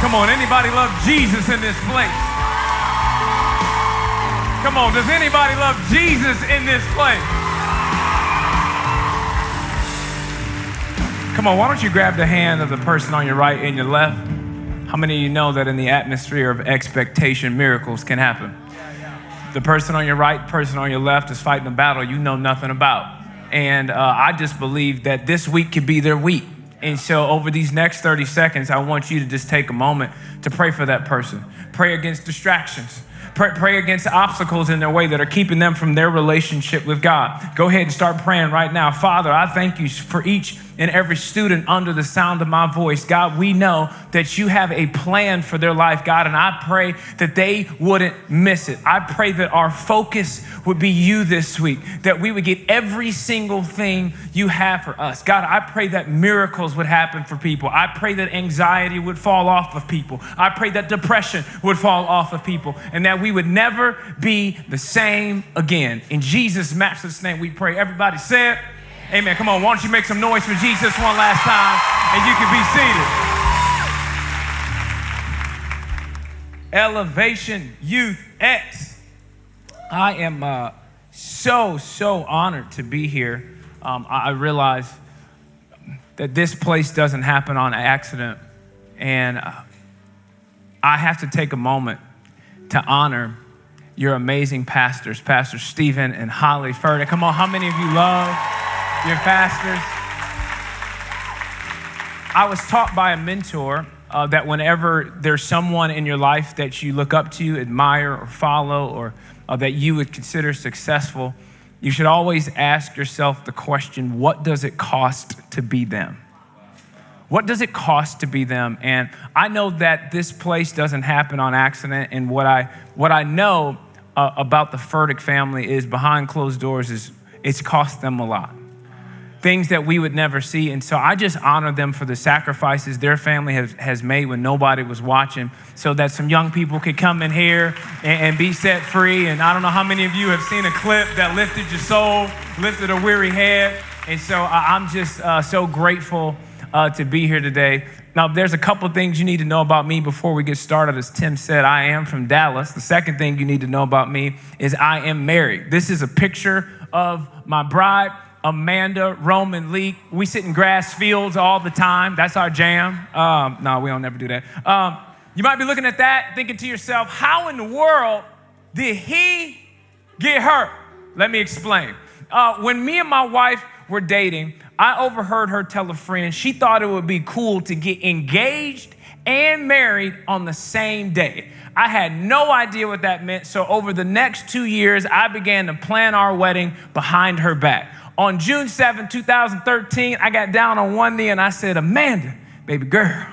Come on, anybody love Jesus in this place? Come on, does anybody love Jesus in this place? Come on, why don't you grab the hand of the person on your right and your left? How many of you know that in the atmosphere of expectation, miracles can happen? The person on your right, person on your left is fighting a battle you know nothing about. And I just believe that this week could be their week. And so over these next 30 seconds, I want you to just take a moment to pray for that person. Pray against distractions. Pray against obstacles in their way that are keeping them from their relationship with God. Go ahead and start praying right now. Father, I thank you for each and every student under the sound of my voice. God, we know that you have a plan for their life, God, and I pray that they wouldn't miss it. I pray that our focus would be you this week, that we would get every single thing you have for us. God, I pray that miracles would happen for people. I pray that anxiety would fall off of people. I pray that depression would fall off of people, and that we would never be the same again. In Jesus' matchless name we pray. Everybody say it. Amen. Come on, why don't you make some noise for Jesus one last time, and you can be seated. Elevation Youth X. I am so honored to be here. I realize that this place doesn't happen on accident, and I have to take a moment to honor your amazing pastors, Pastor Steven and Holly Furtick. Come on, how many of you love your pastors? I was taught by a mentor that whenever there's someone in your life that you look up to, admire, or follow, or that you would consider successful, you should always ask yourself the question, what does it cost to be them? What does it cost to be them? And I know that this place doesn't happen on accident, and what I know about the Furtick family is behind closed doors is it's cost them a lot. Things that we would never see. And so I just honor them for the sacrifices their family has made when nobody was watching, so that some young people could come in here and be set free. And I don't know how many of you have seen a clip that lifted your soul, lifted a weary head. And so I'm just so grateful to be here today. Now, there's a couple things you need to know about me before we get started. As Tim said, I am from Dallas. The second thing you need to know about me is I am married. This is a picture of my bride, Amanda Roman Leak. We sit in grass fields all the time. That's our jam. No, we don't never do that. You might be looking at that, thinking to yourself, how in the world did he get hurt? Let me explain. When me and my wife were dating, I overheard her tell a friend she thought it would be cool to get engaged and married on the same day. I had no idea what that meant. So over the next 2 years, I began to plan our wedding behind her back. On June 7, 2013, I got down on one knee and I said, Amanda, baby girl,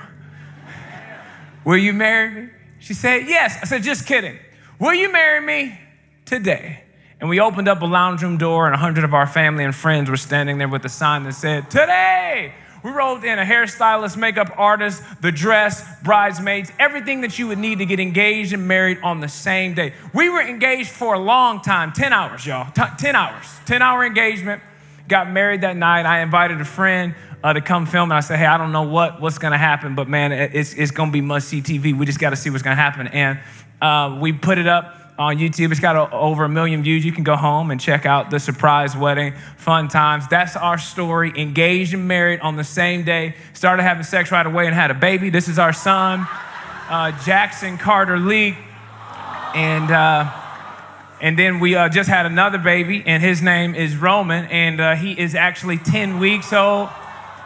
will you marry me? She said, yes. I said, just kidding. Will you marry me today? And we opened up a lounge room door, and 100 of our family and friends were standing there with a sign that said, today. We rolled in a hairstylist, makeup artist, the dress, bridesmaids, everything that you would need to get engaged and married on the same day. We were engaged for a long time, 10 hours, y'all, 10 hours, 10-hour engagement. Got married that night. I invited a friend to come film, and I said, hey, I don't know what's going to happen, but man, it's going to be must-see TV. We just got to see what's going to happen. And we put it up on YouTube. It's got over 1 million views. You can go home and check out the surprise wedding, fun times. That's our story. Engaged and married on the same day. Started having sex right away and had a baby. This is our son, Jackson Carter Lee. And then we just had another baby, and his name is Roman, and he is actually 10 weeks old.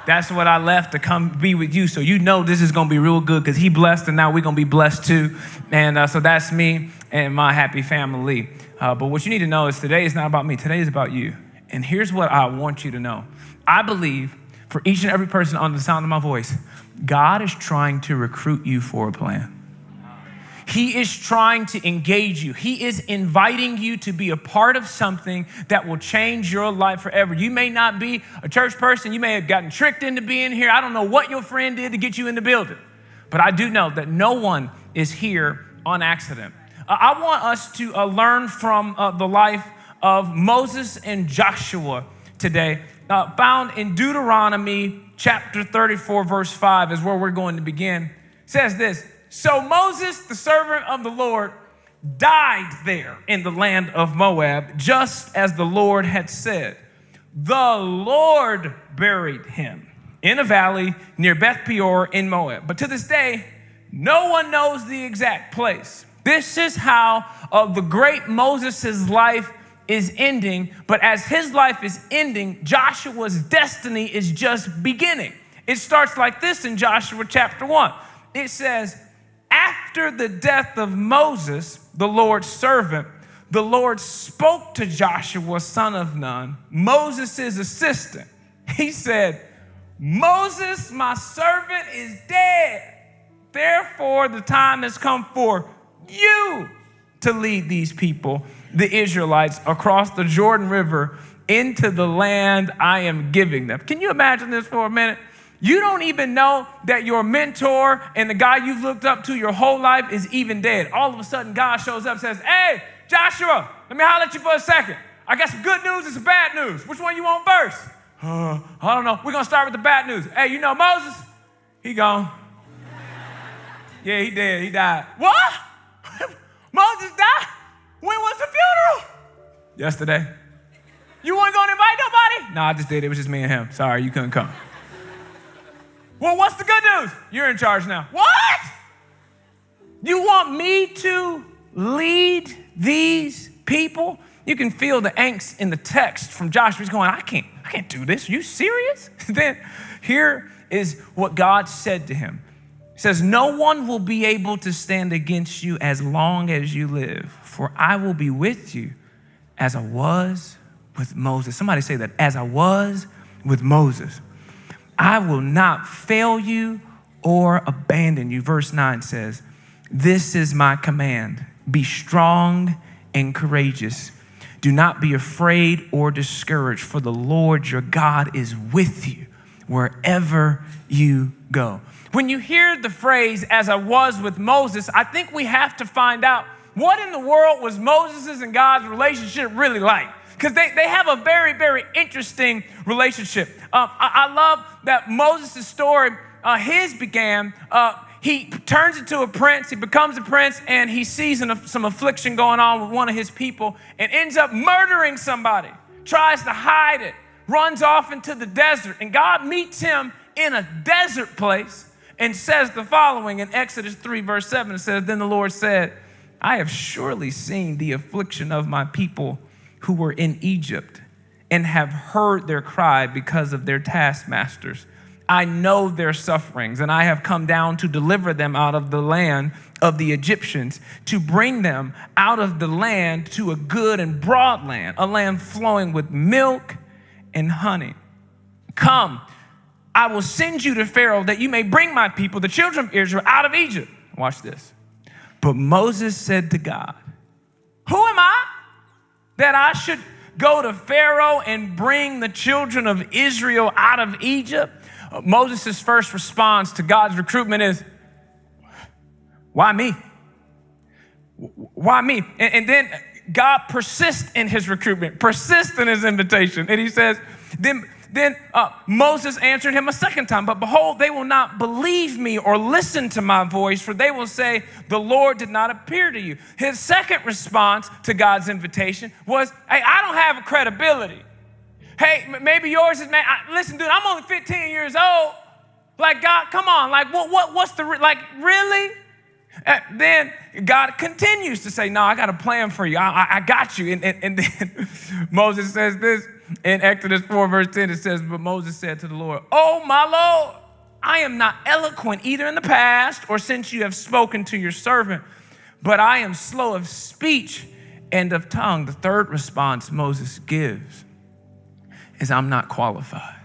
That's what I left to come be with you. So you know this is going to be real good because he blessed, and now we're going to be blessed too. And so that's me and my happy family. But what you need to know is today is not about me. Today is about you. And here's what I want you to know. I believe for each and every person under the sound of my voice, God is trying to recruit you for a plan. He is trying to engage you. He is inviting you to be a part of something that will change your life forever. You may not be a church person. You may have gotten tricked into being here. I don't know what your friend did to get you in the building. But I do know that no one is here on accident. I want us to learn from the life of Moses and Joshua today. Found in Deuteronomy chapter 34, verse 5 is where we're going to begin. It says this: So Moses, the servant of the Lord, died there in the land of Moab, just as the Lord had said. The Lord buried him in a valley near Beth Peor in Moab. But to this day, no one knows the exact place. This is how the great Moses' life is ending. But as his life is ending, Joshua's destiny is just beginning. It starts like this in Joshua chapter 1. It says, after the death of Moses, the Lord's servant, the Lord spoke to Joshua, son of Nun, Moses' assistant. He said, Moses, my servant, is dead. Therefore, the time has come for you to lead these people, the Israelites, across the Jordan River into the land I am giving them. Can you imagine this for a minute? You don't even know that your mentor and the guy you've looked up to your whole life is even dead. All of a sudden, God shows up and says, hey, Joshua, let me holler at you for a second. I got some good news and some bad news. Which one you want first? I don't know. We're going to start with the bad news. Hey, you know Moses? He gone. Yeah, he dead. He died. What? Moses died? When was the funeral? Yesterday. You weren't going to invite nobody? No, I just did. It was just me and him. Sorry, you couldn't come. Well, what's the good news? You're in charge now. What? You want me to lead these people? You can feel the angst in the text from Joshua. He's going, I can't do this. Are you serious? Then here is what God said to him. He says, no one will be able to stand against you as long as you live, for I will be with you as I was with Moses. Somebody say that, as I was with Moses. I will not fail you or abandon you. Verse 9 says, this is my command. Be strong and courageous. Do not be afraid or discouraged, for the Lord your God is with you wherever you go. When you hear the phrase, as I was with Moses, I think we have to find out what in the world was Moses' and God's relationship really like? Because they have a very, very interesting relationship. I love that Moses' story, his began, he turns into a prince, he becomes a prince, and he sees some affliction going on with one of his people and ends up murdering somebody, tries to hide it, runs off into the desert, and God meets him in a desert place and says the following in Exodus 3, verse 7. It says, then the Lord said, I have surely seen the affliction of my people who were in Egypt and have heard their cry because of their taskmasters. I know their sufferings, and I have come down to deliver them out of the land of the Egyptians, to bring them out of the land to a good and broad land, a land flowing with milk and honey. Come, I will send you to Pharaoh that you may bring my people, the children of Israel, out of Egypt. Watch this. But Moses said to God, who am I that I should go to Pharaoh and bring the children of Israel out of Egypt? Moses' first response to God's recruitment is, why me? Why me? And then God persists in his recruitment, persists in his invitation. And he says, then Moses answered him a second time, but behold, they will not believe me or listen to my voice, for they will say, the Lord did not appear to you. His second response to God's invitation was, hey, I don't have credibility. Hey, maybe yours is, man, listen, dude, I'm only 15 years old. Like, God, come on. Like, what's the, like, really? Then God continues to say, no, I got a plan for you. I got you. And then Moses says this in Exodus 4, verse 10. It says, but Moses said to the Lord, oh, my Lord, I am not eloquent either in the past or since you have spoken to your servant, but I am slow of speech and of tongue. The third response Moses gives is, I'm not qualified.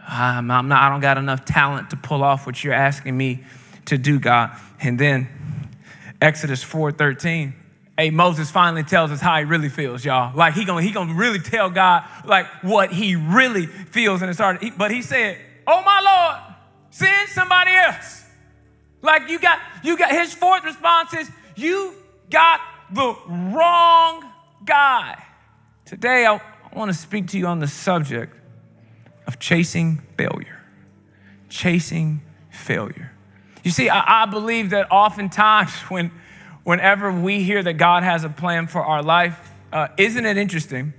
I don't got enough talent to pull off what you're asking me to do, God. And then Exodus 4:13, hey, Moses finally tells us how he really feels, y'all. Like he gonna really tell God like what he really feels in his heart. But he said, oh my Lord, send somebody else. Like you got his fourth response is, you got the wrong guy. Today I want to speak to you on the subject of chasing failure. Chasing failure. You see, I believe that oftentimes whenever we hear that God has a plan for our life, isn't it interesting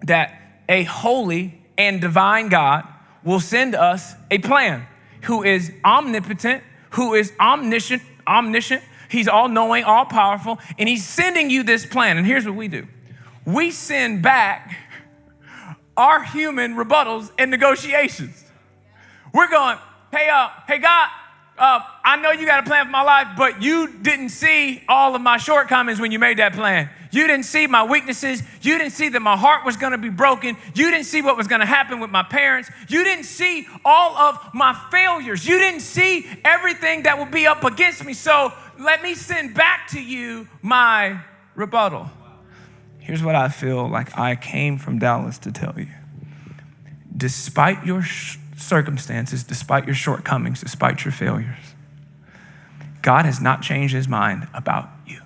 that a holy and divine God will send us a plan, who is omnipotent, who is omniscient, he's all-knowing, all-powerful, and he's sending you this plan. And here's what we do. We send back our human rebuttals and negotiations. We're going, hey God, I know you got a plan for my life, but you didn't see all of my shortcomings when you made that plan. You didn't see my weaknesses. You didn't see that my heart was going to be broken. You didn't see what was going to happen with my parents. You didn't see all of my failures. You didn't see everything that would be up against me. So let me send back to you my rebuttal. Here's what I feel like I came from Dallas to tell you. Despite your circumstances, despite your shortcomings, despite your failures, God has not changed his mind about you.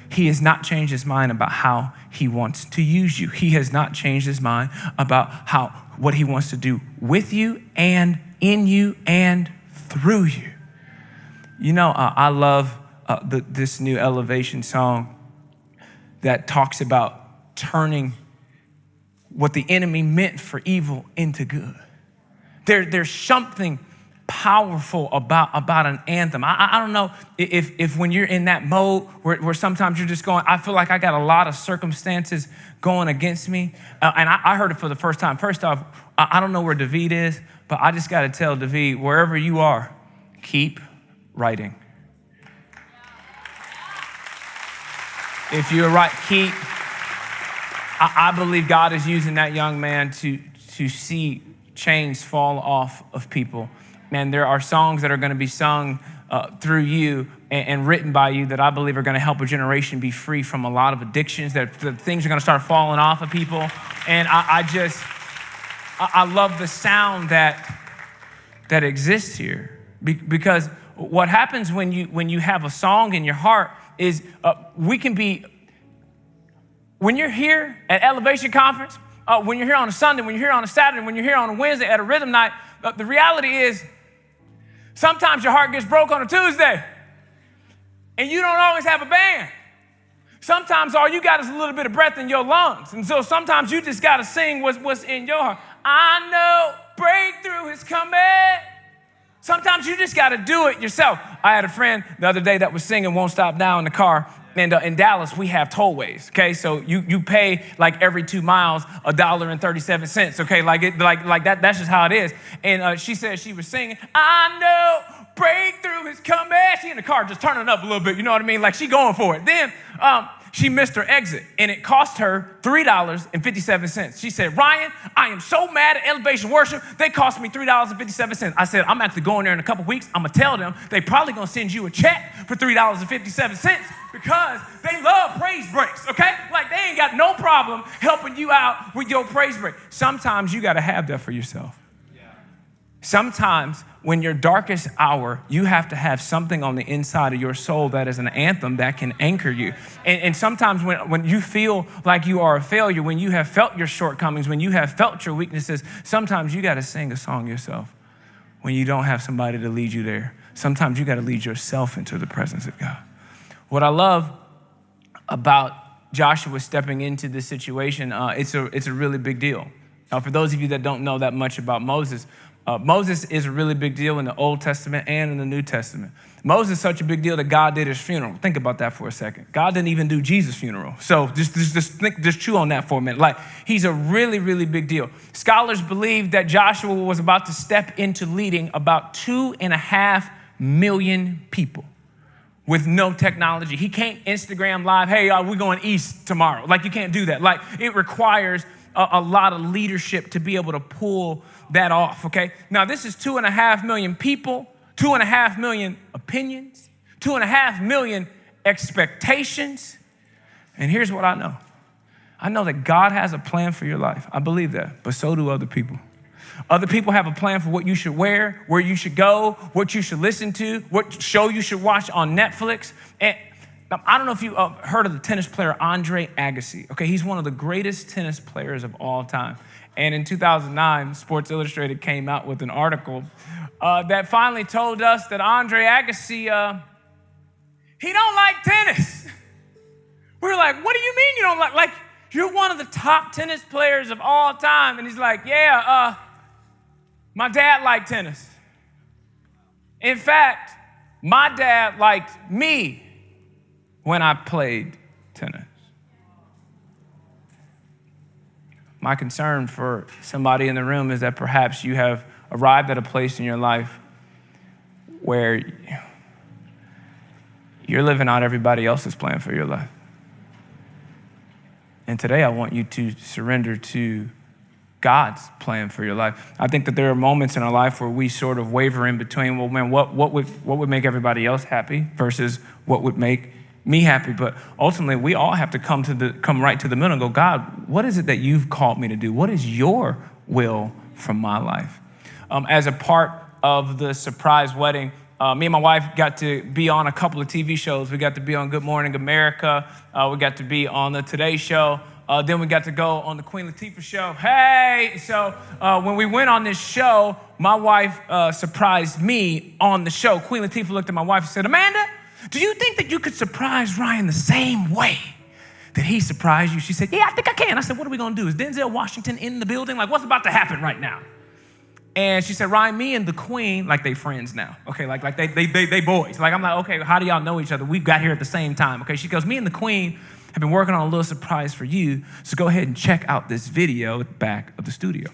He has not changed his mind about how he wants to use you. He has not changed his mind about what he wants to do with you and in you and through you. You know, I love this new Elevation song that talks about turning what the enemy meant for evil into good. There's something powerful about an anthem. I don't know if when you're in that mode where sometimes you're just going, I feel like I got a lot of circumstances going against me. And I heard it for the first time. First off, I don't know where David is, but I just got to tell David, wherever you are, keep writing. If you're right, keep. I believe God is using that young man to see chains fall off of people. Man, there are songs that are going to be sung through you and written by you that I believe are going to help a generation be free from a lot of addictions, that things are going to start falling off of people. And I love the sound that exists here, because what happens when you have a song in your heart is we can be, when you're here at Elevation Conference, when you're here on a Sunday, when you're here on a Saturday, when you're here on a Wednesday at a rhythm night, the reality is sometimes your heart gets broke on a Tuesday and you don't always have a band. Sometimes all you got is a little bit of breath in your lungs. And so sometimes you just got to sing what's in your heart. I know breakthrough is coming. Sometimes you just got to do it yourself. I had a friend the other day that was singing Won't Stop Now in the car. And in Dallas, we have tollways, okay? So you pay like every 2 miles $1.37, okay? Like that's just how it is. And she said she was singing, I know breakthrough is coming. She in the car just turning up a little bit, you know what I mean? Like she going for it. Then she missed her exit, and it cost her $3.57. She said, Ryan, I am so mad at Elevation Worship. They cost me $3.57. I said, I'm actually going there in a couple weeks. I'm going to tell them they probably going to send you a check for $3.57 because they love praise breaks, okay? Like they ain't got no problem helping you out with your praise break. Sometimes you got to have that for yourself. Sometimes when your darkest hour, you have to have something on the inside of your soul that is an anthem that can anchor you. And sometimes when you feel like you are a failure, when you have felt your shortcomings, when you have felt your weaknesses, sometimes you got to sing a song yourself when you don't have somebody to lead you there. Sometimes you got to lead yourself into the presence of God. What I love about Joshua stepping into this situation, it's a really big deal. For those of you that don't know that much about Moses, Moses is a really big deal in the Old Testament and in the New Testament. Moses is such a big deal that God did his funeral. Think about that for a second. God didn't even do Jesus' funeral. So just chew on that for a minute. Like, he's a really, really big deal. Scholars believe that Joshua was about to step into leading about 2.5 million people with no technology. He can't Instagram live, hey, we're going east tomorrow. Like, you can't do that. Like, it requires a lot of leadership to be able to pull that off, okay? Now, this is 2.5 million people, 2.5 million opinions, 2.5 million expectations. And here's what I know. I know that God has a plan for your life. I believe that, but so do other people. Other people have a plan for what you should wear, where you should go, what you should listen to, what show you should watch on Netflix. Now, I don't know if you heard of the tennis player Andre Agassi. Okay, he's one of the greatest tennis players of all time. And in 2009, Sports Illustrated came out with an article that finally told us that Andre Agassi, he don't like tennis. We were like, what do you mean you don't like, you're one of the top tennis players of all time. And he's like, yeah, my dad liked tennis. In fact, my dad liked me when I played tennis. My concern for somebody in the room is that perhaps you have arrived at a place in your life where you're living out everybody else's plan for your life. And today I want you to surrender to God's plan for your life. I think that there are moments in our life where we sort of waver in between, well, man, what would make everybody else happy versus what would make me happy. But ultimately, we all have to come right to the middle and go, God, what is it that you've called me to do? What is your will for my life? As a part of the surprise wedding, me and my wife got to be on a couple of TV shows. We got to be on Good Morning America. We got to be on the Today Show. Then we got to go on the Queen Latifah show. Hey! So when we went on this show, my wife surprised me on the show. Queen Latifah looked at my wife and said, Amanda, do you think that you could surprise Ryan the same way that he surprised you? She said, yeah, I think I can. I said, what are we going to do? Is Denzel Washington in the building? Like, what's about to happen right now? And she said, Ryan, me and the Queen, like they friends now. Okay, like they boys. Like, I'm like, okay, how do y'all know each other? We got here at the same time. Okay, she goes, me and the Queen have been working on a little surprise for you. So go ahead and check out this video at the back of the studio.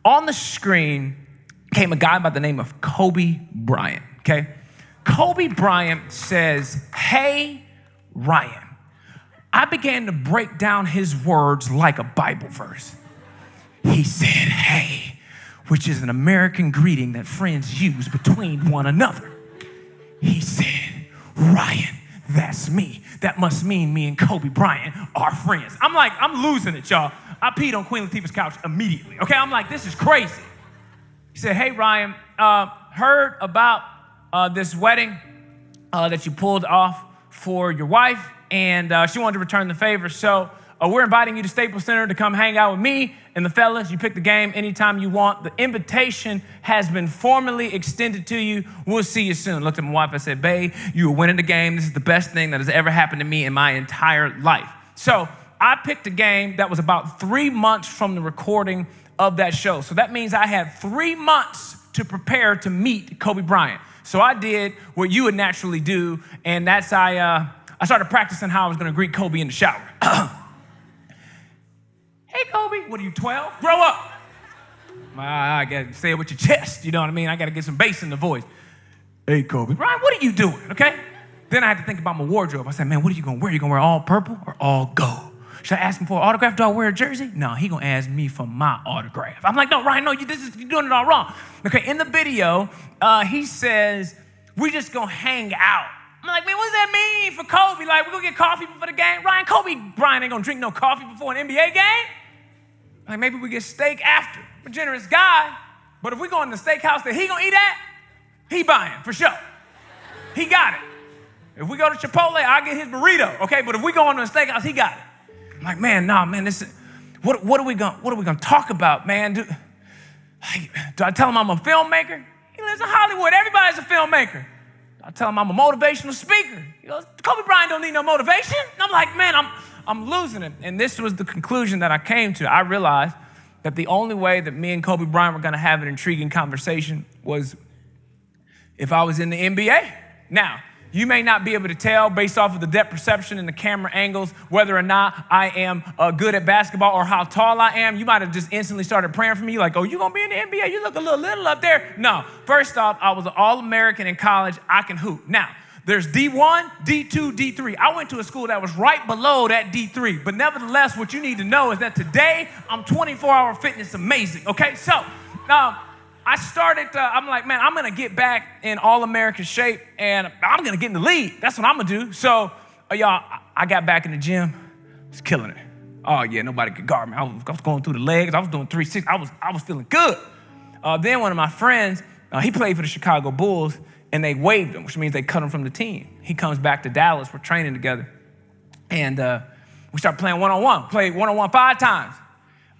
On the screen came a guy by the name of Kobe Bryant, okay? Kobe Bryant says, hey, Ryan. I began to break down his words like a Bible verse. He said, hey, which is an American greeting that friends use between one another. He said, Ryan, that's me. That must mean me and Kobe Bryant are friends. I'm like, I'm losing it, y'all. I peed on Queen Latifah's couch immediately, okay? I'm like, this is crazy. He said, hey, Ryan, heard about this wedding that you pulled off for your wife, and she wanted to return the favor. So we're inviting you to Staples Center to come hang out with me and the fellas. You pick the game anytime you want. The invitation has been formally extended to you. We'll see you soon. Looked at my wife. I said, babe, you are winning the game. This is the best thing that has ever happened to me in my entire life. So I picked a game that was about 3 months from the recording of that show. So that means I had 3 months to prepare to meet Kobe Bryant. So I did what you would naturally do, and that's I started practicing how I was going to greet Kobe in the shower. Hey, Kobe, what are you, 12? Grow up. I got to say it with your chest, you know what I mean? I got to get some bass in the voice. Hey, Kobe. Ryan, what are you doing, okay? Then I had to think about my wardrobe. I said, man, what are you going to wear? You going to wear all purple or all gold? Should I ask him for an autograph? Do I wear a jersey? No, he going to ask me for my autograph. I'm like, no, Ryan, no, you're doing it all wrong. Okay, in the video, he says, we just going to hang out. I'm like, man, what does that mean for Kobe? Like, we're going to get coffee before the game? Ryan, Kobe Bryant ain't going to drink no coffee before an NBA game? Like, maybe we get steak after. I'm a generous guy, but if we go in the steakhouse that he going to eat at, he buying, for sure. He got it. If we go to Chipotle, I'll get his burrito, okay? But if we go into a steakhouse, he got it. I'm like, man, nah, man, this is, what are we gonna talk about, man? Do I tell him I'm a filmmaker? He lives in Hollywood. Everybody's a filmmaker. I tell him I'm a motivational speaker. He goes, Kobe Bryant don't need no motivation. And I'm like, man, I'm losing it. And this was the conclusion that I came to. I realized that the only way that me and Kobe Bryant were gonna have an intriguing conversation was if I was in the NBA. Now, you may not be able to tell based off of the depth perception and the camera angles whether or not I am good at basketball or how tall I am. You might have just instantly started praying for me like, oh, you gonna be in the NBA? You look a little up there. No, first off, I was an All-American in college. I can hoop. Now, there's D1, D2, D3. I went to a school that was right below that D3. But nevertheless, what you need to know is that today, I'm 24-hour fitness amazing, okay? So, I started, I'm like, man, I'm going to get back in All-American shape, and I'm going to get in the league. That's what I'm going to do. So, y'all, I got back in the gym. I was killing it. Oh, yeah, nobody could guard me. I was going through the legs. I was doing 360. I was feeling good. Then one of my friends, he played for the Chicago Bulls, and they waived him, which means they cut him from the team. He comes back to Dallas. We're training together. And we start playing one-on-one. Played one-on-one 5 times.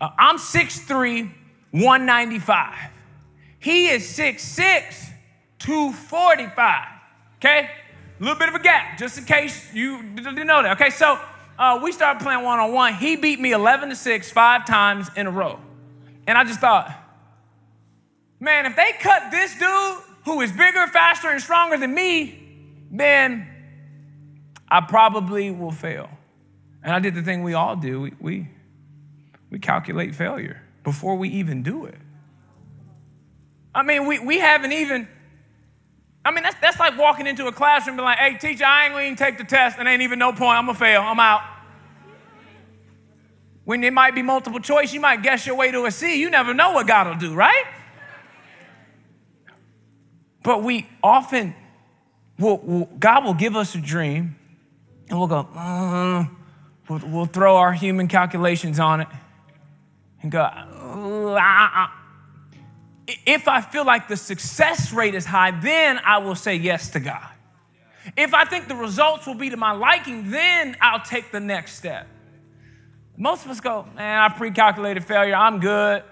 I'm 6'3", 195. He is 6'6", 245, okay? A little bit of a gap, just in case you didn't know that, okay? So we started playing one-on-one. He beat me 11-6 5 times in a row. And I just thought, man, if they cut this dude who is bigger, faster, and stronger than me, then I probably will fail. And I did the thing we all do. We calculate failure before we even do it. I mean, we haven't even, I mean, that's like walking into a classroom and be like, hey, teacher, I ain't gonna even take the test and ain't even no point. I'm gonna fail. I'm out. When it might be multiple choice, you might guess your way to a C. You never know what God will do, right? But we often, God will give us a dream and we'll go, we'll throw our human calculations on it and go, If I feel like the success rate is high, then I will say yes to God. If I think the results will be to my liking, then I'll take the next step. Most of us go, man, I pre-calculated failure, I'm good.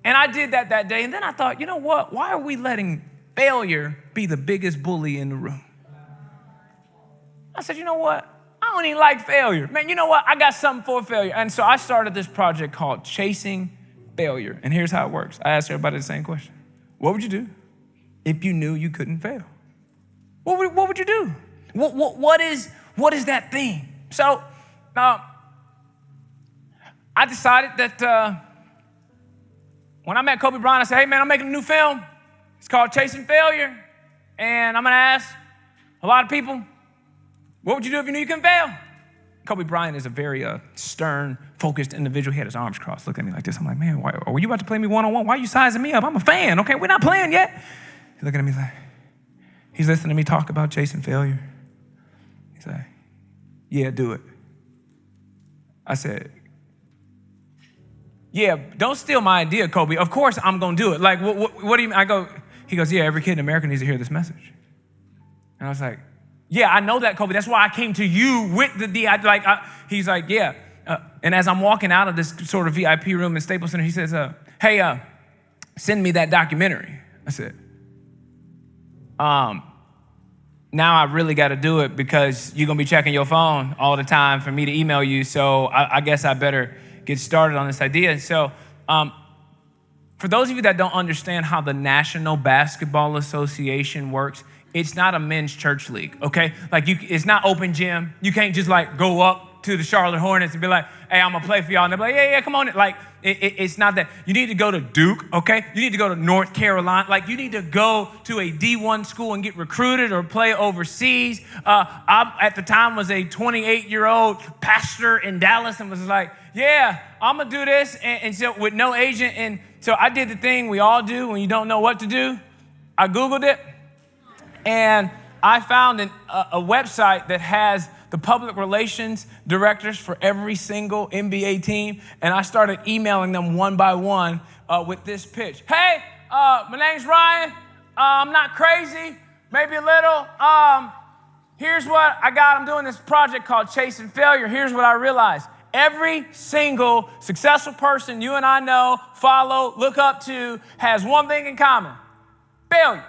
And I did that day, and then I thought, you know what? Why are we letting failure be the biggest bully in the room? I said, you know what? I don't even like failure. Man, you know what? I got something for failure. And so I started this project called Chasing Failure. And here's how it works. I asked everybody the same question. What would you do if you knew you couldn't fail? What would you do? What is that thing? So I decided that when I met Kobe Bryant, I said, hey, man, I'm making a new film. It's called Chasing Failure. And I'm going to ask a lot of people, what would you do if you knew you couldn't fail? Kobe Bryant is a very stern, focused individual. He had his arms crossed, looked at me like this. I'm like, man, were you about to play me one-on-one? Why are you sizing me up? I'm a fan, okay? We're not playing yet. He's looking at me like, he's listening to me talk about chasing failure. He's like, yeah, do it. I said, yeah, don't steal my idea, Kobe. Of course I'm going to do it. Like, what do you mean? He goes, yeah, every kid in America needs to hear this message. And I was like, yeah, I know that, Kobe. That's why I came to you with the he's like, yeah. And as I'm walking out of this sort of VIP room in Staples Center, he says, hey, send me that documentary. I said, now I really got to do it because you're going to be checking your phone all the time for me to email you. So I guess I better get started on this idea. So for those of you that don't understand how the National Basketball Association works, it's not a men's church league, okay? Like, it's not open gym. You can't just, like, go up to the Charlotte Hornets and be like, hey, I'm going to play for y'all. And they'll be like, yeah, come on. Like, it's not that. You need to go to Duke, okay? You need to go to North Carolina. Like, you need to go to a D1 school and get recruited or play overseas. I, at the time, was a 28-year-old pastor in Dallas and was like, yeah, I'm going to do this. And so with no agent. And so I did the thing we all do when you don't know what to do. I Googled it. And I found a website that has the public relations directors for every single NBA team. And I started emailing them one by one with this pitch. Hey, my name's Ryan. I'm not crazy, maybe a little. Here's what I got. I'm doing this project called Chasing Failure. Here's what I realized. Every single successful person you and I know, follow, look up to, has one thing in common: failure.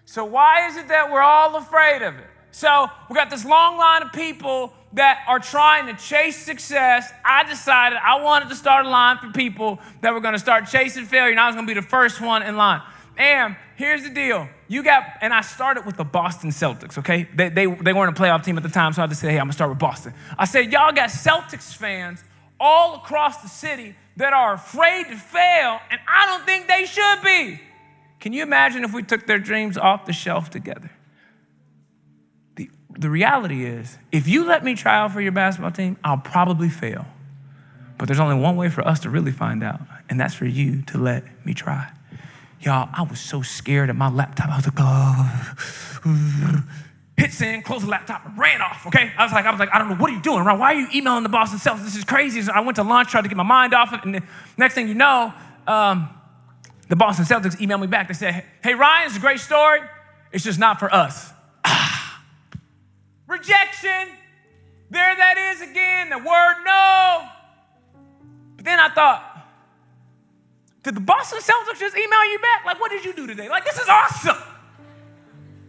So why is it that we're all afraid of it? So we got this long line of people that are trying to chase success. I decided I wanted to start a line for people that were going to start chasing failure, and I was going to be the first one in line. And here's the deal. And I started with the Boston Celtics, okay? They weren't a playoff team at the time, so I just said, hey, I'm going to start with Boston. I said, y'all got Celtics fans all across the city that are afraid to fail, and I don't think they should be. Can you imagine if we took their dreams off the shelf together? The reality is, if you let me try out for your basketball team, I'll probably fail. But there's only one way for us to really find out, and that's for you to let me try. Y'all, I was so scared at my laptop. I was like, hit send, close the laptop, and ran off, okay? I was like, I don't know, what are you doing, Ron? Why are you emailing the Boston Celtics? This is crazy. So I went to lunch, tried to get my mind off it, and the next thing you know, The Boston Celtics emailed me back. They said, hey, Ryan, it's a great story. It's just not for us. Rejection. There that is again, the word no. But then I thought, did the Boston Celtics just email you back? Like, what did you do today? Like, this is awesome.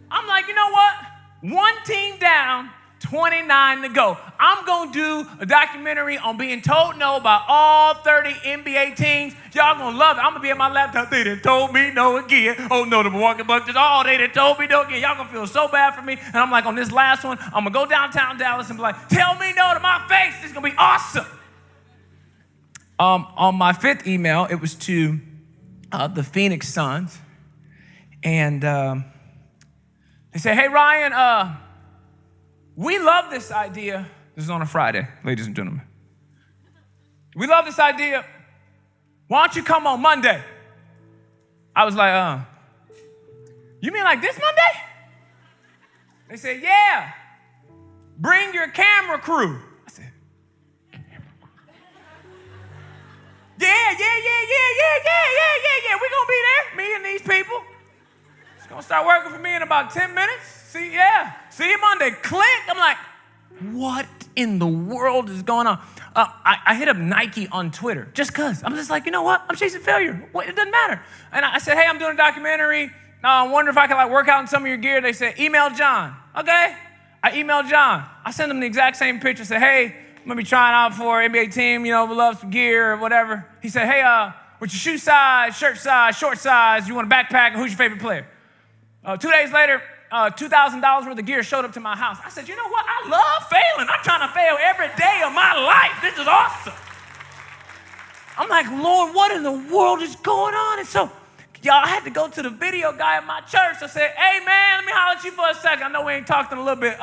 I'm like, you know what? One team down, 29 to go. I'm going to do a documentary on being told no by all 30 NBA teams. Y'all going to love it. I'm going to be at my laptop. They done told me no again. Oh, no, the Milwaukee Bucks. Oh, they done told me no again. Y'all going to feel so bad for me. And I'm like, on this last one, I'm going to go downtown Dallas and be like, tell me no to my face. This is going to be awesome. On my 5th email, it was to the Phoenix Suns. And they said, hey, Ryan, we love this idea. This is on a Friday, ladies and gentlemen. We love this idea. Why don't you come on Monday? I was like, you mean like this Monday? They said, yeah. Bring your camera crew. I said, camera crew. Yeah. We're going to be there, me and these people. It's going to start working for me in about 10 minutes. See you Monday. Click. I'm like, what in the world is going on? I hit up Nike on Twitter just because. I'm just like, you know what? I'm chasing failure. It doesn't matter. And I said, hey, I'm doing a documentary. I wonder if I can work out in some of your gear. They said, email John. Okay. I emailed John. I sent him the exact same picture. Said, hey, I'm going to be trying out for an NBA team. We love some gear or whatever. He said, hey, what's your shoe size, shirt size, short size? You want a backpack? And who's your favorite player? 2 days later, $2,000 worth of gear showed up to my house. I said, you know what? I love failing. I'm trying to fail every day of my life. This is awesome. I'm like, Lord, what in the world is going on? And so, y'all, I had to go to the video guy at my church. I said, hey, man, let me holler at you for a second. I know we ain't talked in a little bit.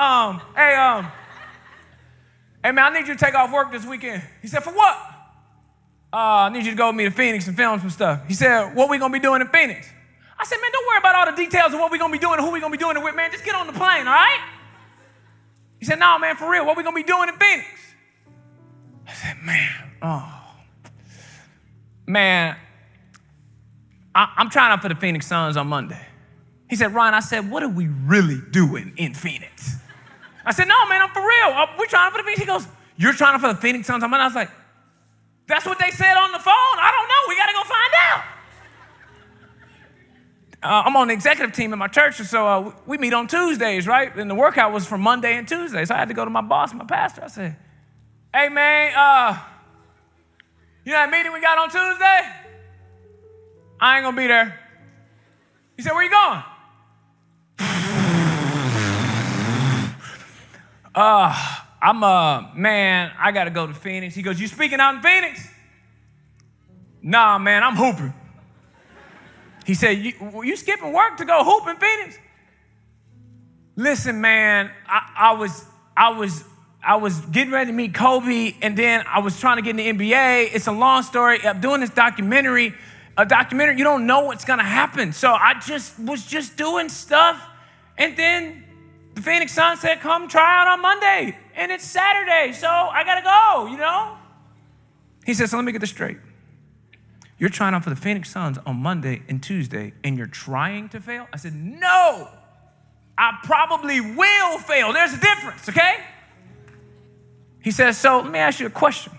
Hey, man, I need you to take off work this weekend. He said, for what? I need you to go with me to Phoenix and film some stuff. He said, what we going to be doing in Phoenix? I said, man, don't worry about all the details of what we're going to be doing and who we're going to be doing it with, man. Just get on the plane, all right? He said, no, man, for real, what we going to be doing in Phoenix? I said, man, I'm trying out for the Phoenix Suns on Monday. He said, Ryan, I said, what are we really doing in Phoenix? I said, no, man, I'm for real. We're trying out for the Phoenix. He goes, you're trying out for the Phoenix Suns on Monday? I was like, that's what they said on the phone. I don't know. We got to go find out. I'm on the executive team at my church, and so we meet on Tuesdays, right? And the workout was for Monday and Tuesday, so I had to go to my boss, my pastor. I said, hey, man, you know that meeting we got on Tuesday? I ain't going to be there. He said, where you going? Man, I got to go to Phoenix. He goes, you speaking out in Phoenix? Nah, man, I'm hooping. He said, you skipping work to go hoop in Phoenix? Listen, man, I was getting ready to meet Kobe, and then I was trying to get in the NBA. It's a long story. I'm doing this documentary. A documentary, you don't know what's going to happen. So I was just doing stuff, and then the Phoenix Suns said, come try out on Monday, and it's Saturday, so I got to go, He said, so let me get this straight. You're trying out for the Phoenix Suns on Monday and Tuesday, and you're trying to fail? I said, no, I probably will fail. There's a difference, okay? He says, so let me ask you a question.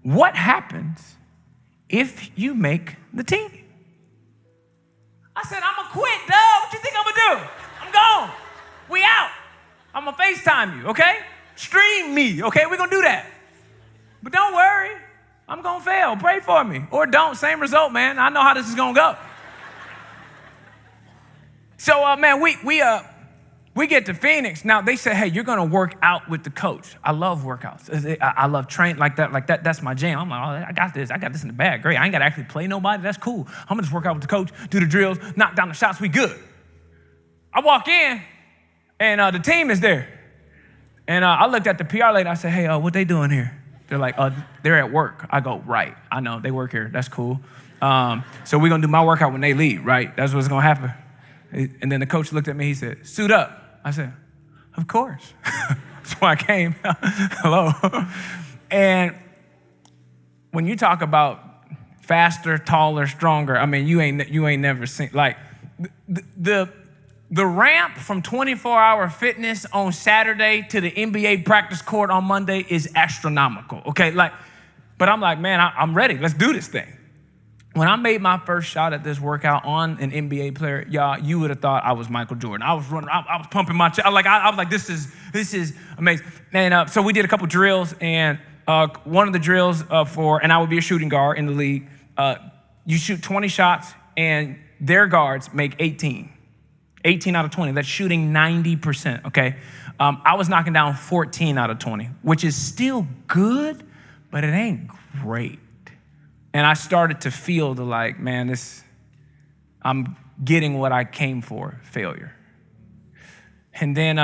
What happens if you make the team? I said, I'm going to quit, dog. What you think I'm going to do? I'm gone. We out. I'm going to FaceTime you, okay? Stream me, okay? We're going to do that. But don't worry. I'm going to fail. Pray for me. Or don't. Same result, man. I know how this is going to go. So, man, we get to Phoenix. Now, they say, hey, you're going to work out with the coach. I love workouts. I love training like that. That's my jam. I'm like, oh, I got this. I got this in the bag. Great. I ain't got to actually play nobody. That's cool. I'm going to just work out with the coach, do the drills, knock down the shots. We good. I walk in, and the team is there. And I looked at the PR lady. I said, hey, what they doing here? They're like, they're at work. I go, right. I know. They work here. That's cool. So we're going to do my workout when they leave, right? That's what's going to happen. And then the coach looked at me. He said, suit up. I said, of course. That's why I came. Hello. And when you talk about faster, taller, stronger. I mean, you ain't never seen, like, the ramp from 24-hour fitness on Saturday to the NBA practice court on Monday is astronomical, okay? Like, but I'm like, man, I'm ready. Let's do this thing. When I made my first shot at this workout on an NBA player, y'all, you would have thought I was Michael Jordan. I was running, I was pumping my chest. I was like, this is amazing. And so we did a couple drills, and one of the drills and I would be a shooting guard in the league, you shoot 20 shots, and their guards make 18 out of 20. That's shooting 90%, okay? I was knocking down 14 out of 20, which is still good, but it ain't great. And I started to feel man, I'm getting what I came for, failure. And then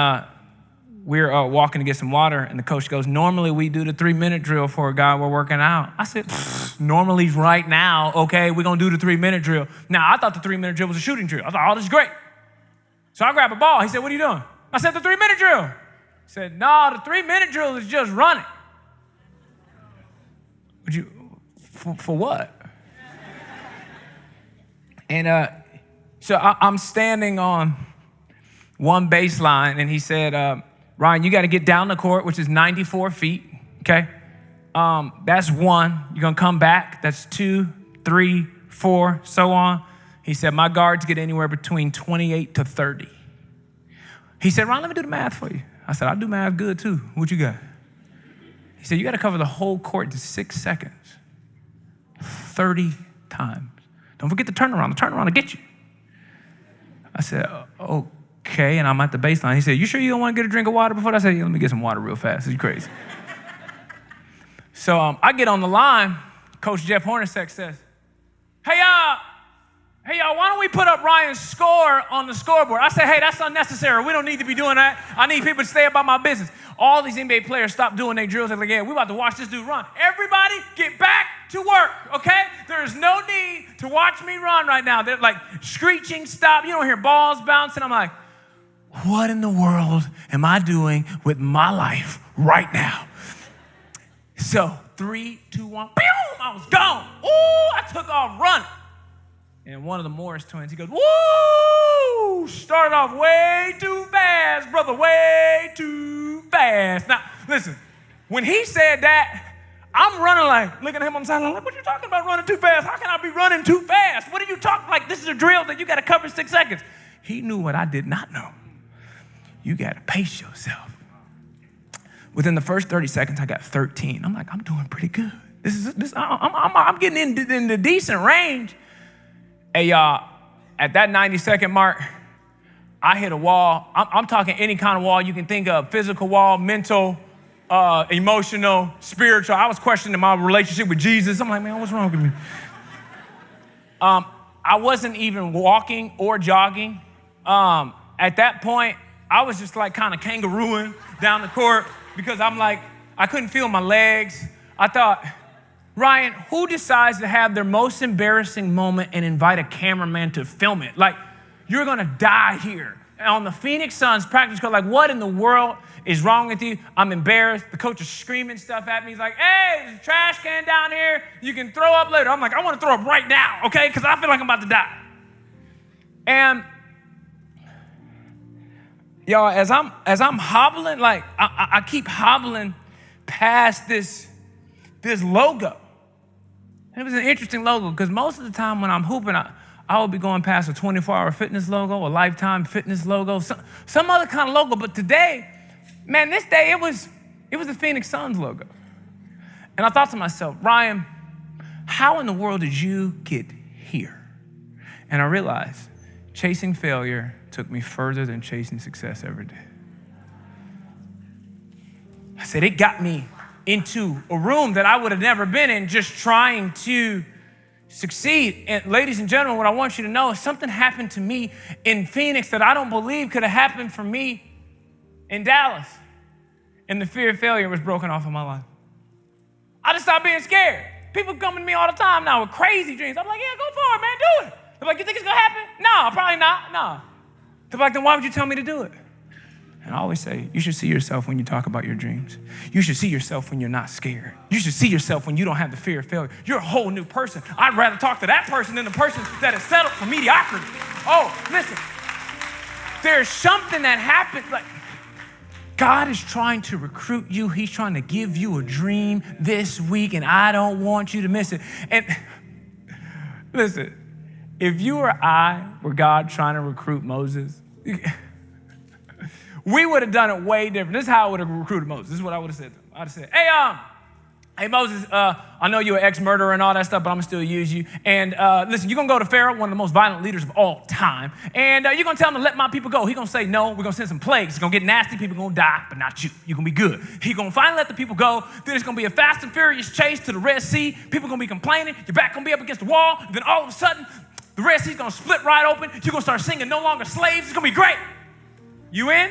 we're walking to get some water, and the coach goes, normally we do the 3-minute drill for a guy we're working out. I said, normally right now, okay, we're gonna do the 3-minute drill. Now, I thought the 3-minute drill was a shooting drill. I thought, oh, this is great. So I grabbed a ball. He said, what are you doing? I said, the 3-minute drill. He said, no, the 3-minute drill is just running. Would you? For what? And so I'm standing on one baseline, and he said, Ryan, you got to get down the court, which is 94 feet, okay? That's 1. You're going to come back. That's 2, 3, 4, so on. He said, my guards get anywhere between 28 to 30. He said, Ryan, let me do the math for you. I said, I do math good too. What you got? He said, you got to cover the whole court in 6 seconds. 30 times. Don't forget the turnaround. The turnaround will get you. I said, okay, and I'm at the baseline. He said, you sure you don't want to get a drink of water before that? I said, yeah, let me get some water real fast. This is crazy. So I get on the line. Coach Jeff Hornacek says, hey, y'all, why don't we put up Ryan's score on the scoreboard? I said, hey, that's unnecessary. We don't need to be doing that. I need people to stay about my business. All these NBA players stopped doing their drills. They're like, yeah, we're about to watch this dude run. Everybody get back to work, okay? There is no need to watch me run right now. They're like screeching, stop. You don't hear balls bouncing. I'm like, what in the world am I doing with my life right now? So 3, 2, 1, boom, I was gone. Ooh, I took off running. And one of the Morris twins, he goes, woo! Started off way too fast, brother, way too fast. Now, listen, when he said that, I'm running like, looking at him on the sideline, like, what are you talking about running too fast? How can I be running too fast? What are you talking like? This is a drill that you got to cover in 6 seconds. He knew what I did not know. You got to pace yourself. Within the first 30 seconds, I got 13. I'm like, I'm doing pretty good. I'm getting in the decent range. Hey, y'all, at that 90-second mark, I hit a wall. I'm talking any kind of wall you can think of, physical wall, mental, emotional, spiritual. I was questioning my relationship with Jesus. I'm like, man, what's wrong with me? I wasn't even walking or jogging. At that point, I was just like kind of kangarooing down the court because I'm like, I couldn't feel my legs. I thought, Ryan, who decides to have their most embarrassing moment and invite a cameraman to film it? Like, you're going to die here. On the Phoenix Suns practice court, like, what in the world is wrong with you? I'm embarrassed. The coach is screaming stuff at me. He's like, hey, there's a trash can down here. You can throw up later. I'm like, I want to throw up right now, okay? Because I feel like I'm about to die. And y'all, as I'm hobbling, like, I keep hobbling past this logo. And it was an interesting logo because most of the time when I'm hooping, I would be going past a 24-hour fitness logo, a Lifetime fitness logo, some other kind of logo. But today, man, this day, it was the Phoenix Suns logo. And I thought to myself, Ryan, how in the world did you get here? And I realized chasing failure took me further than chasing success ever did. I said, it got me into a room that I would have never been in just trying to succeed. And ladies and gentlemen, what I want you to know is something happened to me in Phoenix that I don't believe could have happened for me in Dallas. And the fear of failure was broken off of my life. I just stopped being scared. People come to me all the time now with crazy dreams. I'm like, yeah, go for it, man, do it. They're like, you think it's gonna happen? No, probably not, no. They're like, then why would you tell me to do it? And I always say, you should see yourself when you talk about your dreams. You should see yourself when you're not scared. You should see yourself when you don't have the fear of failure. You're a whole new person. I'd rather talk to that person than the person that is settled for mediocrity. Oh, listen, there's something that happens. Like, God is trying to recruit you. He's trying to give you a dream this week, and I don't want you to miss it. And listen, if you or I were God trying to recruit Moses, we would have done it way different. This is how I would have recruited Moses. This is what I would have said to him. I'd have said, hey Moses, I know you're an ex-murderer and all that stuff, but I'm going to still use you. And listen, you're going to go to Pharaoh, one of the most violent leaders of all time. And you're going to tell him to let my people go. He's going to say, no, we're going to send some plagues. It's going to get nasty. People are going to die, but not you. You're going to be good. He's going to finally let the people go. Then it's going to be a fast and furious chase to the Red Sea. People are going to be complaining. Your back going to be up against the wall. And then all of a sudden, the Red Sea's going to split right open. You're going to start singing No Longer Slaves. It's going to be great. You in?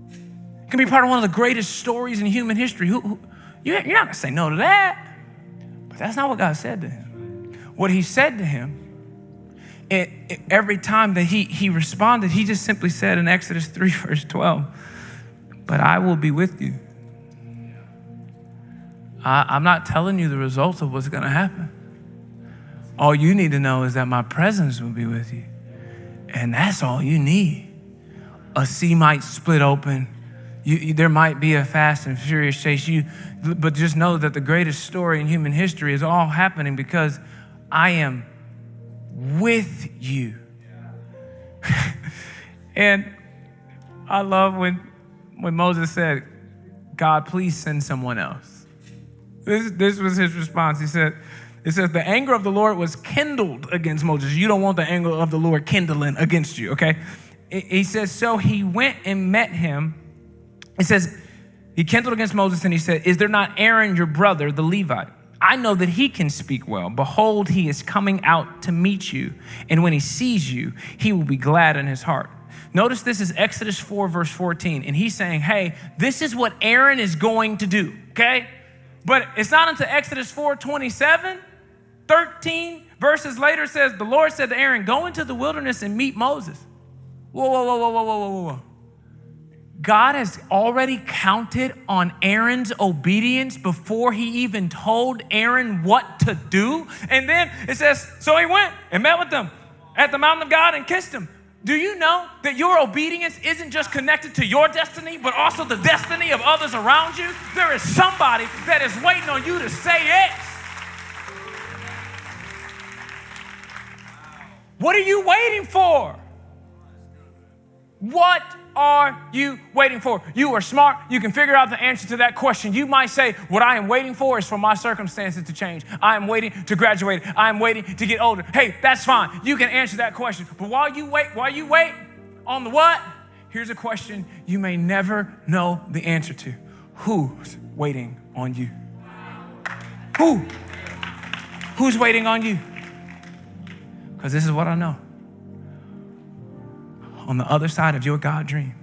It can be part of one of the greatest stories in human history. You're not going to say no to that. But that's not what God said to him. What he said to him, every time that he responded, he just simply said in Exodus 3, verse 12, but I will be with you. I'm not telling you the results of what's going to happen. All you need to know is that my presence will be with you. And that's all you need. A sea might split open. There might be a fast and furious chase. But just know that the greatest story in human history is all happening because I am with you. And I love when Moses said, God, please send someone else. This was his response. It says, the anger of the Lord was kindled against Moses. You don't want the anger of the Lord kindling against you, okay? He says, so he went and met him. It says, he kindled against Moses and he said, is there not Aaron, your brother, the Levite? I know that he can speak well. Behold, he is coming out to meet you. And when he sees you, he will be glad in his heart. Notice this is Exodus 4, verse 14. And he's saying, hey, this is what Aaron is going to do, okay? But it's not until Exodus 4:27, 13 verses later says, the Lord said to Aaron, go into the wilderness and meet Moses. Whoa. God has already counted on Aaron's obedience before he even told Aaron what to do. And then it says, so he went and met with them at the mountain of God and kissed him. Do you know that your obedience isn't just connected to your destiny, but also the destiny of others around you? There is somebody that is waiting on you to say yes. What are you waiting for? What are you waiting for? You are smart. You can figure out the answer to that question. You might say, what I am waiting for is for my circumstances to change. I am waiting to graduate. I am waiting to get older. Hey, that's fine. You can answer that question. But while you wait on the what, here's a question you may never know the answer to. Who's waiting on you? Who's waiting on you? Because this is what I know. On the other side of your God dream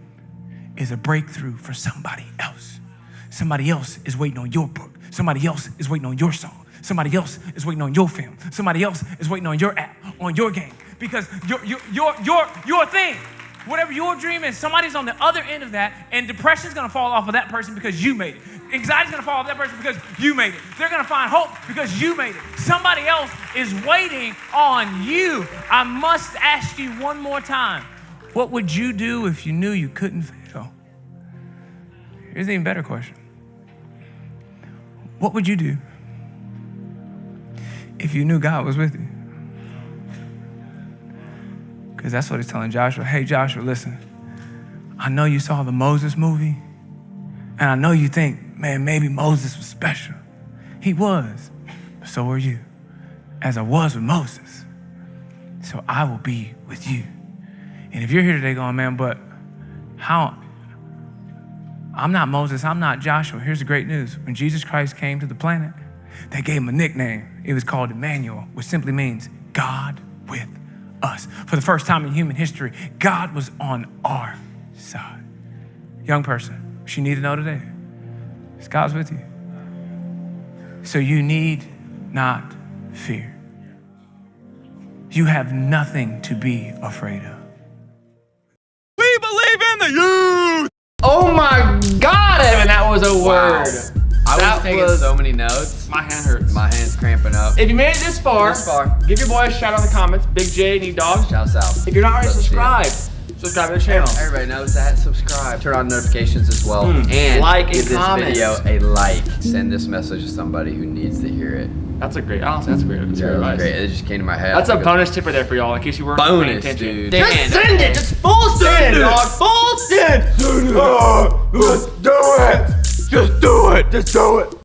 is a breakthrough for somebody else. Somebody else is waiting on your book. Somebody else is waiting on your song. Somebody else is waiting on your film. Somebody else is waiting on your app, on your game. Because your thing, whatever your dream is, somebody's on the other end of that, and depression's gonna fall off of that person because you made it. Anxiety's gonna fall off that person because you made it. They're gonna find hope because you made it. Somebody else is waiting on you. I must ask you one more time. What would you do if you knew you couldn't fail? Here's an even better question. What would you do if you knew God was with you? Because that's what he's telling Joshua. Hey, Joshua, listen. I know you saw the Moses movie, and I know you think, man, maybe Moses was special. He was, but so are you, as I was with Moses. So I will be with you. And if you're here today going, man, but how? I'm not Moses, I'm not Joshua. Here's the great news. When Jesus Christ came to the planet, they gave him a nickname. It was called Emmanuel, which simply means God with us. For the first time in human history, God was on our side. Young person, what you need to know today is God's with you. So you need not fear. You have nothing to be afraid of. We believe in the youth. Oh my God, Evan, that was a word. I was taking so many notes. My hand hurts. My hand's cramping up. If you made it this far, give your boy a shout out in the comments. Big J, Need Dog. Shouts out. If you're not already subscribed, subscribe to the channel. Everybody knows that. Subscribe. Turn on notifications as well. And like give and comment. this video a like. Send this message to somebody who needs to hear it. Honestly, that's great. That's great advice. Great. It just came to my head. That's a bonus tip right there for y'all in case you weren't paying attention. Dude. Just send it. Just full send, dog. Full send. Let's do it. Just do it. Just do it.